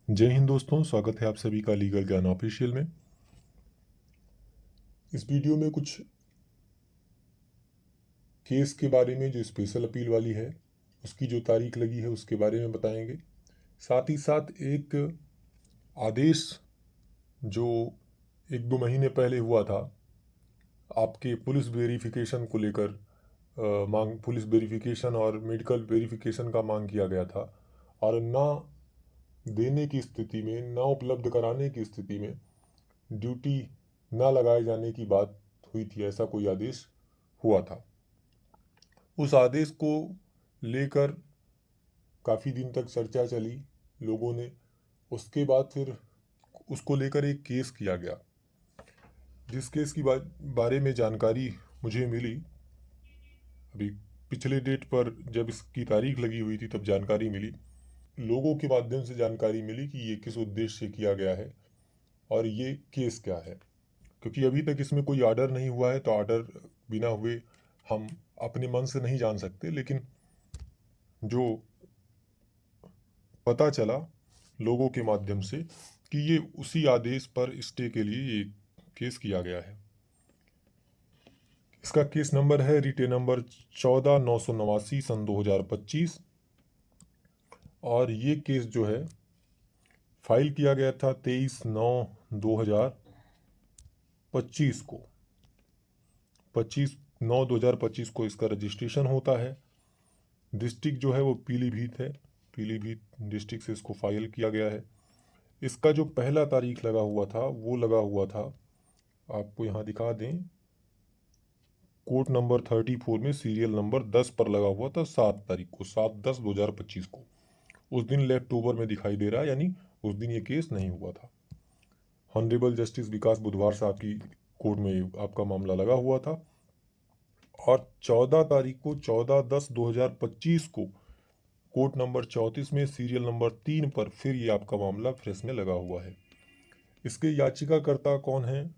जय हिंद दोस्तों, स्वागत है आप सभी का लीगल ज्ञान ऑफिशियल में। इस वीडियो में कुछ केस के बारे में जो स्पेशल अपील वाली है उसकी जो तारीख लगी है उसके बारे में बताएंगे। साथ ही साथ एक आदेश जो 1-2 महीने पहले हुआ था आपके पुलिस वेरिफिकेशन को लेकर, पुलिस वेरिफिकेशन और मेडिकल वेरिफिकेशन का मांग किया गया था और ना देने की स्थिति में, ना उपलब्ध कराने की स्थिति में ड्यूटी ना लगाए जाने की बात हुई थी, ऐसा कोई आदेश हुआ था। उस आदेश को लेकर काफ़ी दिन तक चर्चा चली लोगों ने। उसके बाद फिर उसको लेकर एक केस किया गया। जिस केस की बारे में जानकारी मुझे मिली अभी पिछले डेट पर, जब इसकी तारीख लगी हुई थी तब जानकारी मिली, लोगों के माध्यम से जानकारी मिली कि ये किस उद्देश्य से किया गया है और ये केस क्या है। क्योंकि अभी तक इसमें कोई ऑर्डर नहीं हुआ है तो ऑर्डर बिना हुए हम अपने मन से नहीं जान सकते, लेकिन जो पता चला लोगों के माध्यम से कि ये उसी आदेश पर स्टे के लिए ये केस किया गया है। इसका केस नंबर है रिटे नंबर 14/989 सन 2025 और ये केस जो है फाइल किया गया था 23/9/2025 को। 25/9/2025 को इसका रजिस्ट्रेशन होता है। डिस्ट्रिक्ट जो है वो पीलीभीत है। पीलीभीत डिस्ट्रिक्ट से इसको फाइल किया गया है। इसका जो पहला तारीख लगा हुआ था वो लगा हुआ था, आपको यहाँ दिखा दें, कोर्ट नंबर 34 में सीरियल नंबर 10 पर लगा हुआ था 7 तारीख को, 7/10/2025 को। उस दिन लेफ्ट ओवर में दिखाई दे रहा है, यानी उस दिन ये केस नहीं हुआ था। ऑनरेबल जस्टिस विकास बुधवार साहब की कोर्ट में आपका मामला लगा हुआ था और 14 तारीख को 14/10/2025 को कोर्ट नंबर 34 में सीरियल नंबर 3 पर फिर ये आपका मामला फ्रेश में लगा हुआ है। इसके याचिकाकर्ता कौन है,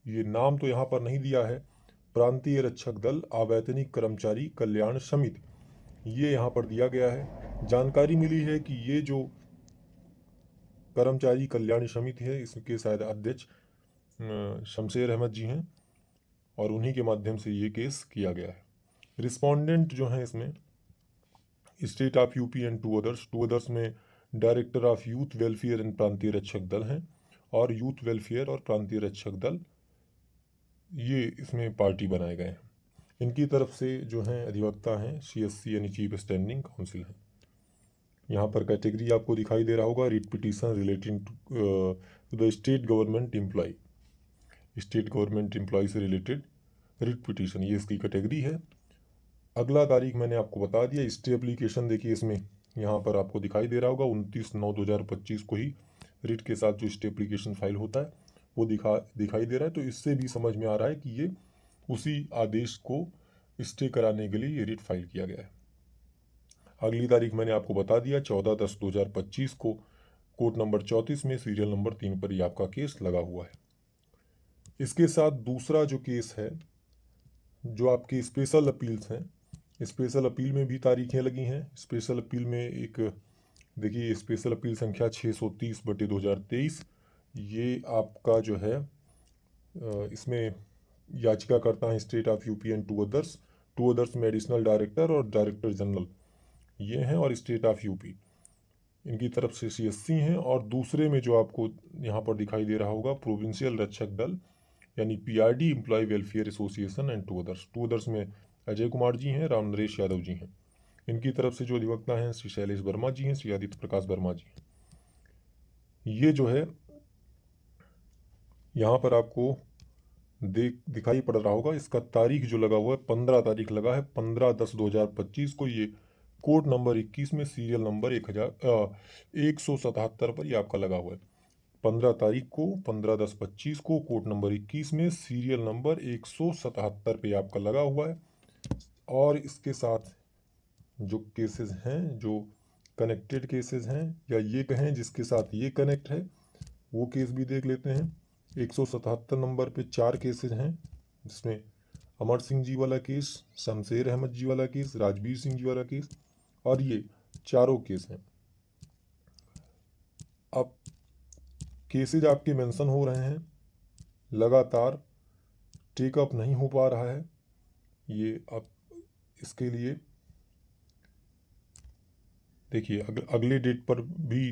ये नाम तो यहाँ पर नहीं दिया है। प्रांतीय रक्षक दल अवैतनिक कर्मचारी कल्याण समिति, ये यहाँ पर दिया गया है। जानकारी मिली है कि ये जो कर्मचारी कल्याण समिति है इसके शायद अध्यक्ष शमशेर अहमद जी हैं और उन्हीं के माध्यम से ये केस किया गया है। रिस्पोंडेंट जो हैं इसमें state of UP and two others में director of youth welfare and Prantiya Rakshak दल हैं और यूथ वेलफेयर और प्रांतीय रक्षक दल ये इसमें पार्टी बनाए गए हैं। इनकी तरफ से जो हैं अधिवक्ता हैं CSC यानी चीफ स्टैंडिंग काउंसिल हैं। यहाँ पर कैटेगरी आपको दिखाई दे रहा होगा, writ petition relating to the state government employ, state government employ से रिलेटेड रिट पिटीशन, ये इसकी कैटेगरी है। अगला तारीख मैंने आपको बता दिया। स्टे एप्लीकेशन देखिए इसमें यहाँ पर आपको दिखाई दे रहा होगा 29/9/2025 को ही रिट के साथ जो स्टे एप्लीकेशन फाइल होता है वो दिखाई दे रहा है। तो इससे भी समझ में आ रहा है कि ये उसी आदेश को स्टे कराने के लिए ये रिट फाइल किया गया है। अगली तारीख मैंने आपको बता दिया 14/10/2025 को कोर्ट नंबर 34 में सीरियल नंबर 3 पर ये आपका केस लगा हुआ है। इसके साथ दूसरा जो केस है, जो आपकी स्पेशल अपील्स हैं, स्पेशल अपील में भी तारीखें लगी हैं। स्पेशल अपील में एक देखिए, स्पेशल अपील संख्या 630/2023, ये आपका जो है इसमें याचिकाकर्ता हैं state of UP and two others में एडिशनल डायरेक्टर और डायरेक्टर जनरल ये हैं और स्टेट ऑफ यूपी इनकी तरफ से CSC हैं। और दूसरे में जो आपको यहाँ पर दिखाई दे रहा होगा प्रोविंशियल रक्षक दल यानी PRD employ welfare association and two others में अजय कुमार जी हैं, राम नरेश यादव जी हैं। इनकी तरफ से जो अधिवक्ता हैं श्री शैलेश वर्मा जी हैं, श्री आदित्य प्रकाश वर्मा जी हैं। ये जो है यहाँ पर आपको दिखाई पड़ रहा होगा, इसका तारीख जो लगा हुआ है 15 तारीख लगा है, 15/10/2025 को ये कोर्ट नंबर 21 में सीरियल नंबर 177 पर ये आपका लगा हुआ है। 15 तारीख को 15/10/25 को कोर्ट नंबर 21 में सीरियल नंबर 177 पे आपका लगा हुआ है। और इसके साथ जो केसेस हैं, जो कनेक्टेड केसेस हैं या ये कहें जिसके साथ ये कनेक्ट है, वो केस भी देख लेते हैं। 177 नंबर पे 4 केसेस हैं जिसमें अमर सिंह जी वाला केस, शमशेर अहमद जी वाला केस, राजवीर सिंह जी वाला केस और ये चारों केस हैं। अब केसेज आपके मेंशन हो रहे हैं, लगातार टेकअप नहीं हो पा रहा है। ये अब इसके लिए देखिए अगले डेट पर भी,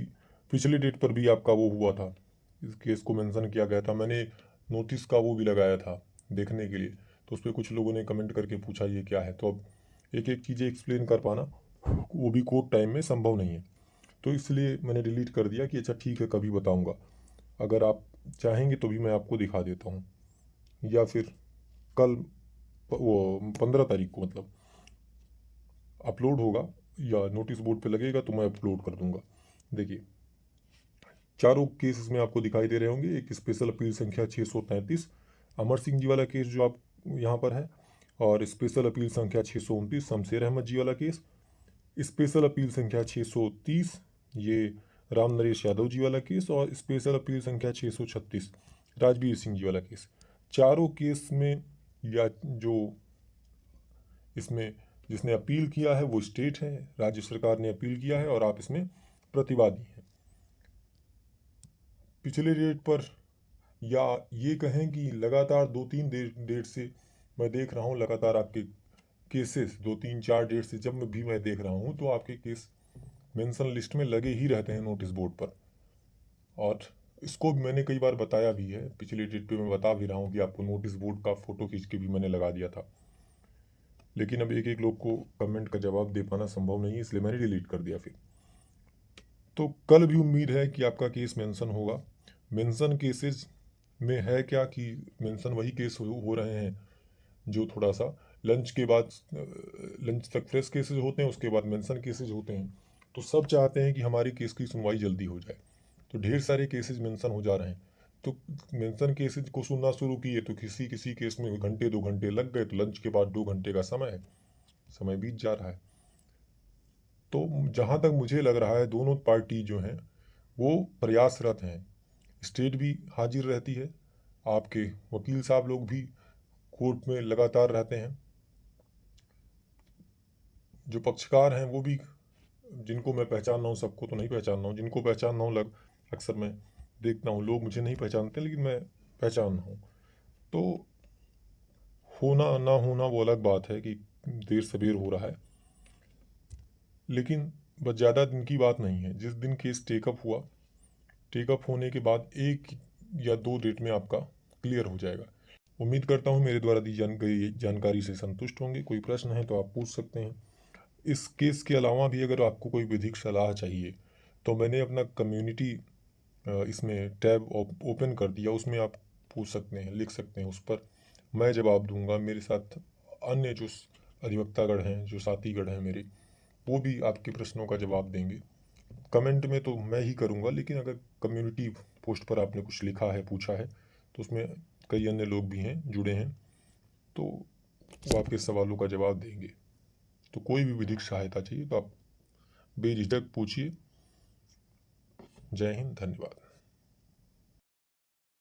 पिछले डेट पर भी आपका वो हुआ था, इस केस को मेंशन किया गया था। मैंने नोटिस का वो भी लगाया था देखने के लिए, तो उस पर कुछ लोगों ने कमेंट करके पूछा ये क्या है। तो अब एक एक चीज़ें एक्सप्लेन कर पाना वो भी कोर्ट टाइम में संभव नहीं है, तो इसलिए मैंने डिलीट कर दिया कि अच्छा ठीक है कभी बताऊँगा। अगर आप चाहेंगे तो भी मैं आपको दिखा देता हूँ, या फिर कल वो 15 तारीख को मतलब अपलोड होगा या नोटिस बोर्ड पे लगेगा तो मैं अपलोड कर दूंगा। देखिए चारों केस इसमें आपको दिखाई दे रहे होंगे। एक स्पेशल अपील संख्या 633 अमर सिंह जी वाला केस जो आप यहाँ पर है, और स्पेशल अपील संख्या 629 शमशेर अहमद जी वाला केस, स्पेशल अपील संख्या 630 ये राम नरेश यादव जी वाला केस, और स्पेशल अपील संख्या 636 राजवीर सिंह जी वाला केस। चारों केस में या जो इसमें जिसने अपील किया है वो स्टेट है, राज्य सरकार ने अपील किया है और आप इसमें प्रतिवादी हैं। पिछले डेट पर या ये कहें कि लगातार 2-3 डेट से मैं देख रहा हूँ, लगातार आपके केसेस 2-3-4 डेट से जब भी मैं देख रहा हूँ तो आपके केस मेंशन लिस्ट में लगे ही रहते हैं नोटिस बोर्ड पर। और इसको भी मैंने कई बार बताया भी है, पिछले डेट पे मैं बता भी रहा हूँ कि आपको नोटिस बोर्ड का फ़ोटो खींच के भी मैंने लगा दिया था, लेकिन अब एक एक लोग को कमेंट का जवाब दे पाना संभव नहीं है, इसलिए मैंने डिलीट कर दिया फिर। तो कल भी उम्मीद है कि आपका केस मेंशन होगा। मेंशन केसेस में है क्या कि मेंशन वही केस हो रहे हैं जो थोड़ा सा लंच के बाद, लंच तक फ्रेश केसेस होते हैं, उसके बाद मेंशन केसेस होते हैं। तो सब चाहते हैं कि हमारी केस की सुनवाई जल्दी हो जाए, तो ढेर सारे केसेस मेंशन हो जा रहे हैं। तो मेंशन केसेस को सुनना शुरू किए तो किसी किसी केस में घंटे 2 घंटे लग गए, तो लंच के बाद 2 घंटे का समय बीत जा रहा है। तो जहाँ तक मुझे लग रहा है दोनों पार्टी जो हैं वो प्रयासरत हैं, स्टेट भी हाजिर रहती है, आपके वकील साहब लोग भी कोर्ट में लगातार रहते हैं, जो पक्षकार हैं वो भी, जिनको मैं पहचान रहा हूँ, सबको तो नहीं पहचान रहा हूँ, जिनको पहचान रहा हूँ अक्सर मैं देखता हूँ, लोग मुझे नहीं पहचानते लेकिन मैं पहचान रहा हूँ। तो होना ना होना वो अलग बात है कि देर सबेर हो रहा है, लेकिन बस ज़्यादा दिन की बात नहीं है। जिस दिन केस टेकअप हुआ, टेकअप होने के बाद 1 या 2 डेट में आपका क्लियर हो जाएगा। उम्मीद करता हूँ मेरे द्वारा दी जानकारी से संतुष्ट होंगे। कोई प्रश्न है तो आप पूछ सकते हैं। इस केस के अलावा भी अगर आपको कोई विधिक सलाह चाहिए तो मैंने अपना कम्युनिटी इसमें टैब ओपन कर दिया, उसमें आप पूछ सकते हैं, लिख सकते हैं, उस पर मैं जवाब दूंगा। मेरे साथ अन्य जो अधिवक्तागण हैं, जो साथीगण हैं मेरे, वो भी आपके प्रश्नों का जवाब देंगे। कमेंट में तो मैं ही करूँगा, लेकिन अगर कम्युनिटी पोस्ट पर आपने कुछ लिखा है, पूछा है, तो उसमें कई अन्य लोग भी हैं, जुड़े हैं, तो वो आपके सवालों का जवाब देंगे। तो कोई भी विधिक सहायता चाहिए तो आप बेझिझक पूछिए। जय हिंद, धन्यवाद।